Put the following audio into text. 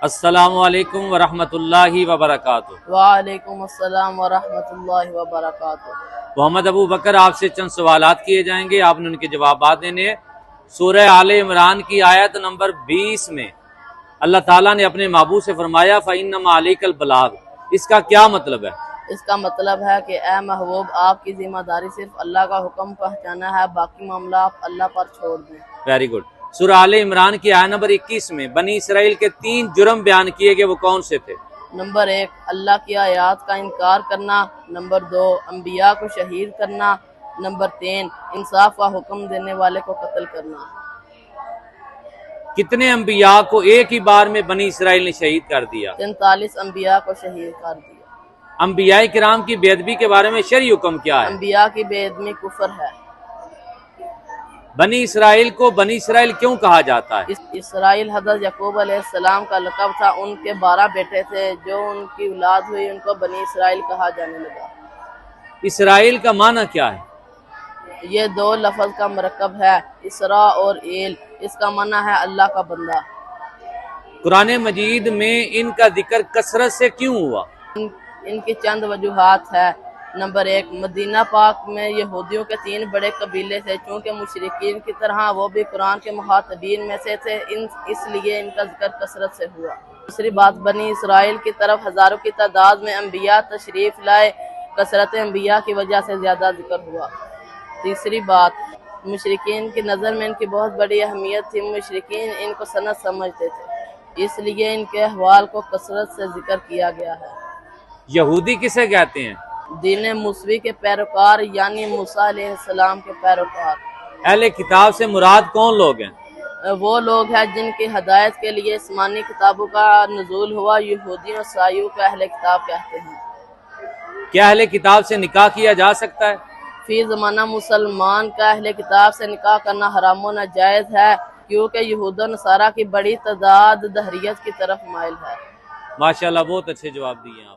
السلام علیکم ورحمۃ اللہ وبرکاتہ۔ وعلیکم السلام ورحمۃ اللہ وبرکاتہ۔ محمد ابو بکر آپ سے چند سوالات کیے جائیں گے، آپ نے ان کے جوابات دینے ہیں۔ سورہ آل عمران کی آیت نمبر 20 میں اللہ تعالیٰ نے اپنے محبوب سے فرمایا فَإِنَّمَا عَلَيْكَ الْبَلَاغُ، اس کا کیا مطلب ہے؟ اس کا مطلب ہے کہ اے محبوب آپ کی ذمہ داری صرف اللہ کا حکم پہنچانا ہے، باقی معاملہ آپ اللہ پر چھوڑ دیں۔ Very good. سورہ آل عمران کی آیت نمبر 21 میں بنی اسرائیل کے 3 جرم بیان کیے گئے، وہ کون سے تھے؟ نمبر 1 اللہ کی آیات کا انکار کرنا، نمبر 2 انبیاء کو شہید کرنا، نمبر 3 انصاف کا حکم دینے والے کو قتل کرنا۔ کتنے انبیاء کو ایک ہی بار میں بنی اسرائیل نے شہید کر دیا؟ 43 انبیاء کو شہید کر دیا۔ انبیاء کرام کی بے ادبی کے بارے میں شرعی حکم کیا ہے؟ انبیاء کی بے ادبی کفر ہے۔ بنی اسرائیل کو بنی اسرائیل کیوں کہا جاتا ہے؟ اسرائیل حضرت یعقوب علیہ السلام کا لقب تھا، ان کے 12 بیٹے تھے، جو ان کی اولاد ہوئی ان کو بنی اسرائیل کہا جانے لگا۔ اسرائیل کا معنی کیا ہے؟ یہ 2 لفظ کا مرکب ہے، اسرا اور ایل، اس کا معنی ہے اللہ کا بندہ۔ قرآن مجید میں ان کا ذکر کثرت سے کیوں ہوا؟ ان کی چند وجوہات ہے۔ نمبر 1 مدینہ پاک میں یہودیوں کے 3 بڑے قبیلے تھے، چونکہ مشرکین کی طرح وہ بھی قرآن کے مخاطبین میں سے تھے، اس لیے ان کا ذکر کثرت سے ہوا۔ دوسری بات بنی اسرائیل کی طرف ہزاروں کی تعداد میں انبیاء تشریف لائے، کثرت انبیاء کی وجہ سے زیادہ ذکر ہوا۔ تیسری بات مشرکین کی نظر میں ان کی بہت بڑی اہمیت تھی، مشرکین ان کو سند سمجھتے تھے، اس لیے ان کے احوال کو کثرت سے ذکر کیا گیا ہے۔ یہودی کسے کہتے ہیں؟ دین موسوی کے پیروکار، یعنی موسیٰ علیہ السلام کے پیروکار۔ اہل کتاب سے مراد کون لوگ ہیں؟ وہ لوگ ہیں جن کی ہدایت کے لیے آسمانی کتابوں کا نزول ہوا، یہودیوں عیسائیوں کو اہل کتاب کہتے ہیں۔ کیا اہل کتاب سے نکاح کیا جا سکتا ہے؟ فی زمانہ مسلمان کا اہل کتاب سے نکاح کرنا حرام و ناجائز ہے، کیونکہ یہود و نصارہ کی بڑی تعداد دہریت کی طرف مائل ہے۔ ماشاءاللہ، بہت اچھے جواب دیے آپ۔